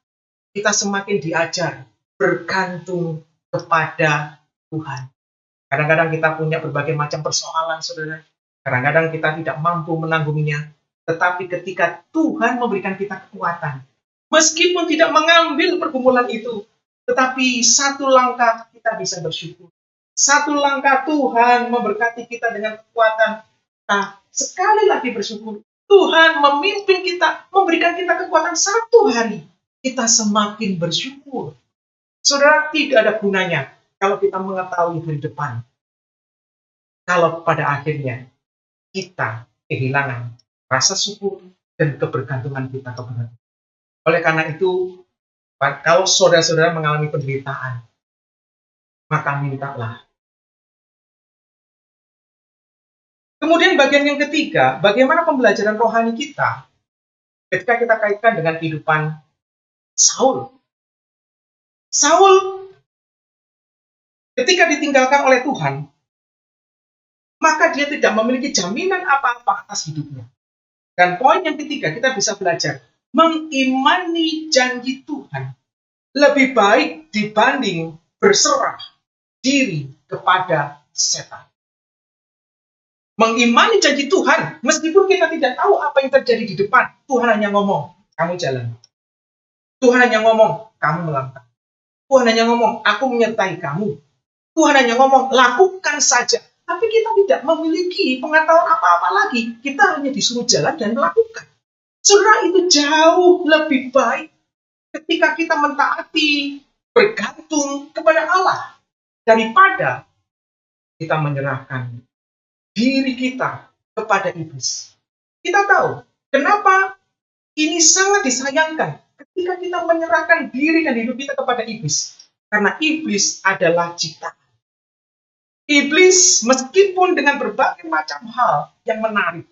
Kita semakin diajar bergantung kepada Tuhan. Kadang-kadang kita punya berbagai macam persoalan, saudara. Kadang-kadang kita tidak mampu menanggungnya. Tetapi ketika Tuhan memberikan kita kekuatan, meskipun tidak mengambil pergumulan itu, tetapi satu langkah kita bisa bersyukur. Satu langkah Tuhan memberkati kita dengan kekuatan. Nah, sekali lagi bersyukur. Tuhan memimpin kita, memberikan kita kekuatan satu hari. Kita semakin bersyukur. Saudara, tidak ada gunanya kalau kita mengetahui hari depan. Kalau pada akhirnya kita kehilangan rasa syukur dan kebergantungan kita kepada Tuhan. Oleh karena itu, kalau saudara-saudara mengalami penderitaan, maka mintalah. Kemudian bagian yang ketiga, bagaimana pembelajaran rohani kita Ketika kita kaitkan dengan kehidupan Saul. Saul ketika ditinggalkan oleh Tuhan, maka dia tidak memiliki jaminan apa-apa atas hidupnya. Dan poin yang ketiga, kita bisa belajar mengimani janji Tuhan lebih baik dibanding berserah diri kepada setan. Mengimani janji Tuhan, meskipun kita tidak tahu apa yang terjadi di depan, Tuhan hanya ngomong, kamu jalan. Tuhan hanya ngomong, kamu melangkah. Tuhan hanya ngomong, aku menyertai kamu. Tuhan hanya ngomong, lakukan saja. Tapi kita tidak memiliki pengetahuan apa-apa lagi. Kita hanya disuruh jalan dan melakukan. Saudara, itu jauh lebih baik ketika kita mentaati, bergantung kepada Allah, daripada kita menyerahkan diri kita kepada iblis. Kita tahu kenapa ini sangat disayangkan ketika kita menyerahkan diri dan hidup kita kepada iblis. Karena iblis adalah ciptaan. Iblis meskipun dengan berbagai macam hal yang menarik,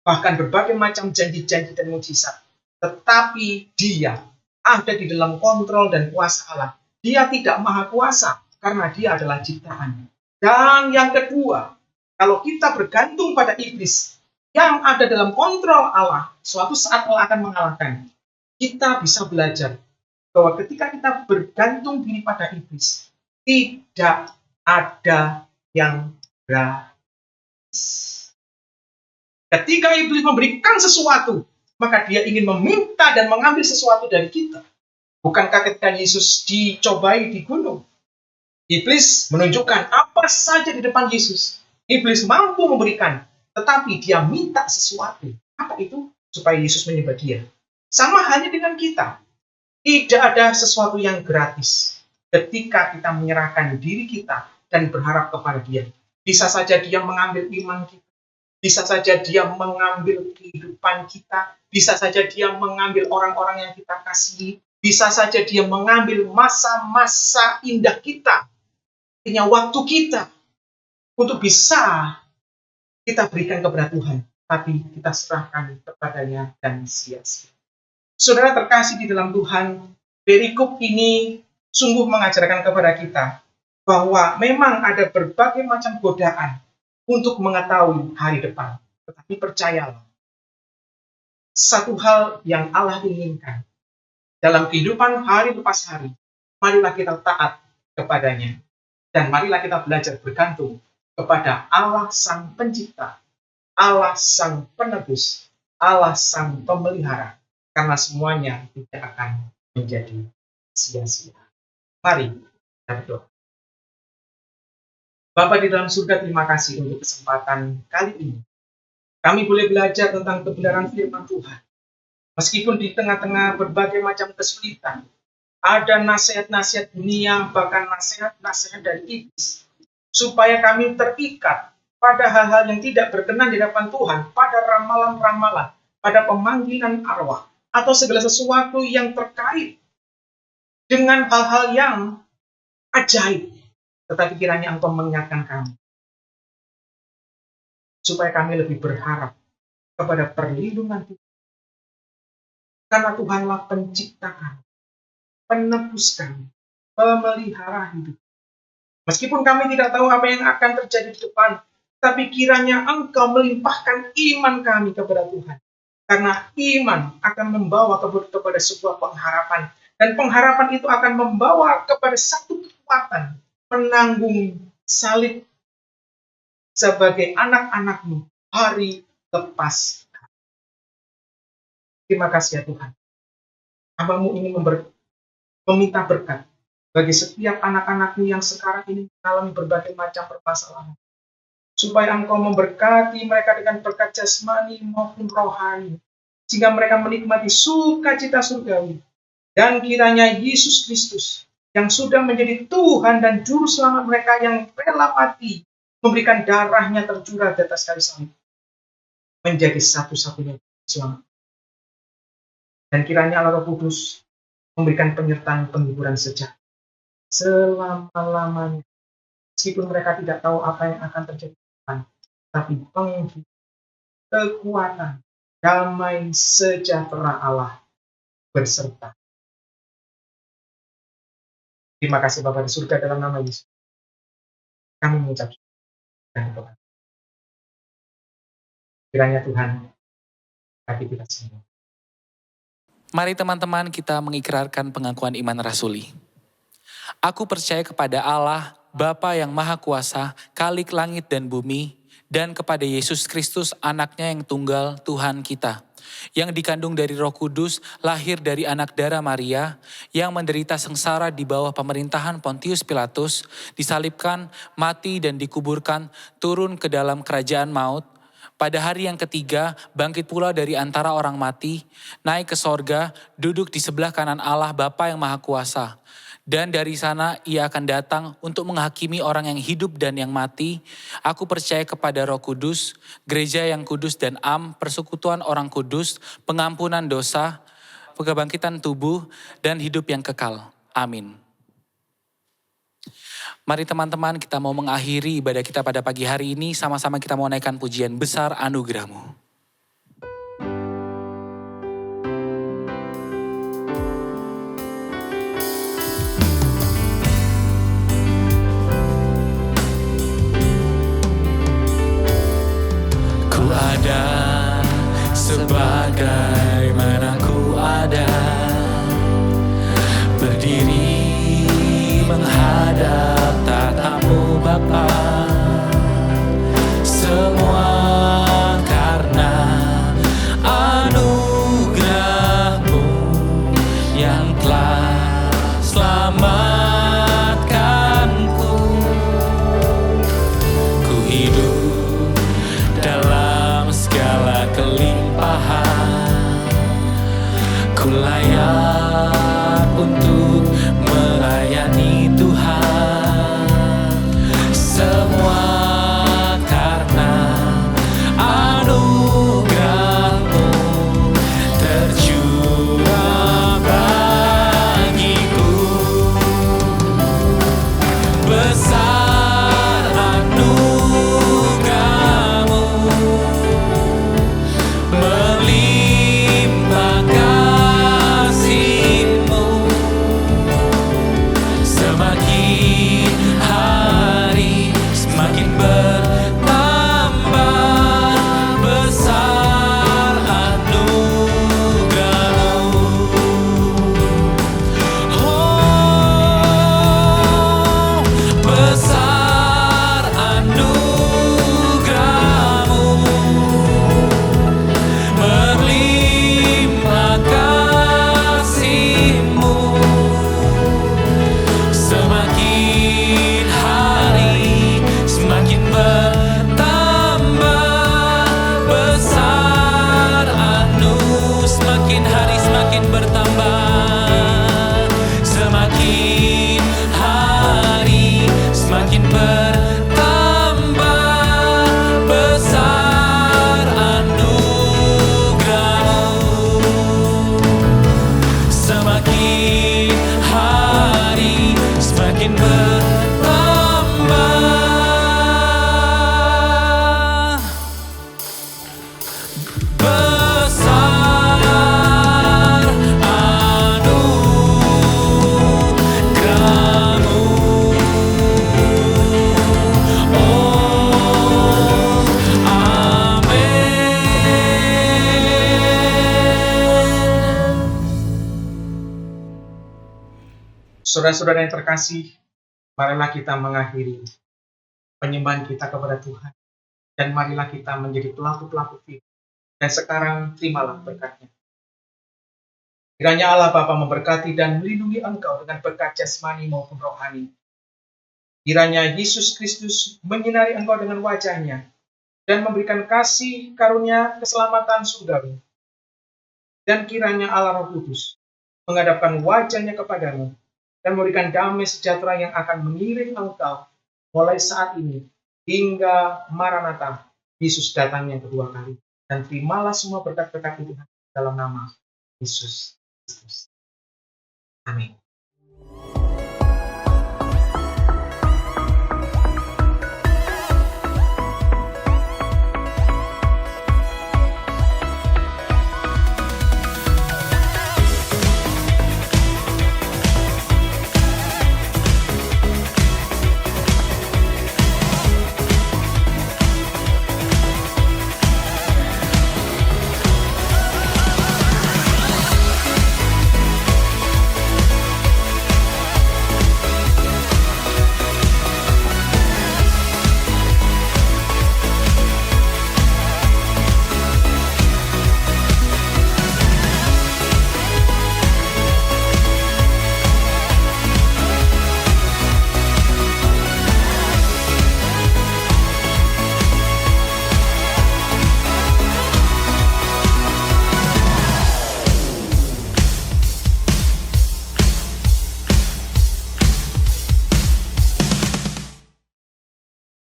bahkan berbagai macam janji-janji dan mujizat, tetapi dia ada di dalam kontrol dan kuasa Allah. Dia tidak maha kuasa karena dia adalah ciptaan. Dan yang kedua, kalau kita bergantung pada iblis yang ada dalam kontrol Allah, suatu saat Allah akan mengalahkan. Kita bisa belajar bahwa ketika kita bergantung diri pada iblis, tidak ada yang gratis. Ketika iblis memberikan sesuatu, maka dia ingin meminta dan mengambil sesuatu dari kita. Bukankah ketika Yesus dicobai di gunung, iblis menunjukkan apa saja di depan Yesus. Iblis mampu memberikan, tetapi dia minta sesuatu. Apa itu? Supaya Yesus menyembah dia. Sama halnya dengan kita. Tidak ada sesuatu yang gratis ketika kita menyerahkan diri kita dan berharap kepada dia. Bisa saja dia mengambil iman kita. Bisa saja dia mengambil kehidupan kita. Bisa saja dia mengambil orang-orang yang kita kasihi. Bisa saja dia mengambil masa-masa indah kita. Artinya waktu kita untuk bisa kita berikan kepada Tuhan, tapi kita serahkan kepadanya dan sia-sia. Saudara terkasih di dalam Tuhan, perikop ini sungguh mengajarkan kepada kita bahwa memang ada berbagai macam godaan untuk mengetahui hari depan. Tetapi percayalah, satu hal yang Allah inginkan dalam kehidupan hari lepas hari, marilah kita taat kepadanya. Dan marilah kita belajar bergantung kepada Allah Sang Pencipta, Allah Sang Penebus, Allah Sang Pemelihara. Karena semuanya tidak akan menjadi sia-sia. Mari kita berdoa. Bapa di dalam surga, terima kasih untuk kesempatan kali ini. Kami boleh belajar tentang kebenaran firman Tuhan. Meskipun di tengah-tengah berbagai macam kesulitan, ada nasihat-nasihat dunia, bahkan nasihat-nasihat dari iblis, supaya kami terikat pada hal-hal yang tidak berkenan di hadapan Tuhan, pada ramalan-ramalan, pada pemanggilan arwah, atau segala sesuatu yang terkait dengan hal-hal yang ajaib. Tetapi kiranya Engkau mengingatkan kami, supaya kami lebih berharap kepada perlindungan Tuhan. Karena Tuhanlah pencipta kami, penebus kami, pemelihara hidup. Meskipun kami tidak tahu apa yang akan terjadi di depan, tapi kiranya Engkau melimpahkan iman kami kepada Tuhan. Karena iman akan membawa kepada sebuah pengharapan. Dan pengharapan itu akan membawa kepada satu kekuatan menanggung salib sebagai anak-anak-Mu hari lepas. Terima kasih ya Tuhan. Hamba-Mu ini meminta berkat bagi setiap anak-anak-Mu yang sekarang ini mengalami berbagai macam permasalahan. Supaya Engkau memberkati mereka dengan berkat jasmani maupun rohani. Sehingga mereka menikmati sukacita surgawi. Dan kiranya Yesus Kristus yang sudah menjadi Tuhan dan Juru Selamat mereka yang rela mati, memberikan darahnya tercurah di atas kayu salib, menjadi satu-satunya selamat. Dan kiranya Allah Roh Kudus memberikan penyertaan penghiburan sejati selama-lamanya. Meskipun mereka tidak tahu apa yang akan terjadi, tapi kekuatan damai sejahtera Allah berserta. Terima kasih Bapa di surga, dalam nama Yesus kami mengucap syukur dan berdoa. Kiranya Tuhan berkati kita semua. Mari teman-teman kita mengikrarkan pengakuan iman rasuli. Aku percaya kepada Allah, Bapa yang Maha Kuasa, Khalik langit dan bumi, dan kepada Yesus Kristus, anaknya yang tunggal, Tuhan kita, yang dikandung dari Roh Kudus, lahir dari anak darah Maria, yang menderita sengsara di bawah pemerintahan Pontius Pilatus, disalibkan, mati dan dikuburkan, turun ke dalam kerajaan maut. Pada hari yang ketiga, bangkit pula dari antara orang mati, naik ke sorga, duduk di sebelah kanan Allah Bapa yang Maha Kuasa. Dan dari sana ia akan datang untuk menghakimi orang yang hidup dan yang mati. Aku percaya kepada Roh Kudus, gereja yang kudus dan persekutuan orang kudus, pengampunan dosa, kebangkitan tubuh, dan hidup yang kekal. Amin. Mari teman-teman, kita mau mengakhiri ibadah kita pada pagi hari ini. Sama-sama kita mau naikkan pujian besar anugerah-Mu. Ku ada sebagaimana ku ada, berdiri menghadap tatamu Bapa, semua karena anugerah-Mu yang telah selamatkanku. Ku hidup dalam segala kelimpahan, ku layak untuk melayani Tuhan. Semua karena anugerah-Mu tercurah bagiku. Besar anugerah-Mu, melimpah kasih-Mu, semakin hari semakin bertambah. Besar anugerah-Mu, oh, besar anugerah-Mu, berlimpah kasih-Mu, semakin hari semakin bertambah. Besar semakin hari semakin bertambah. Semakin hari semakin bertambah. Besar anugerah-Mu, semakin hari semakin bertambah. Besar anugerah-Mu, oh, amin. Saudara-saudara yang terkasih, marilah kita mengakhiri penyembahan kita kepada Tuhan. Dan marilah kita menjadi pelaku-pelaku firman. Dan sekarang terimalah berkat-Nya. Kiranya Allah Bapa memberkati dan melindungi engkau dengan berkat jasmani maupun rohani. Kiranya Yesus Kristus menyinari engkau dengan wajah-Nya dan memberikan kasih karunia keselamatan surgawi. Dan kiranya Allah Roh Kudus menghadapkan wajah-Nya kepadamu dan memberikan damai sejahtera yang akan mengiring engkau mulai saat ini hingga Maranatha, Yesus datang yang kedua kali. Dan terimalah semua berkat-berkat itu dalam nama Yesus Kristus. Amin.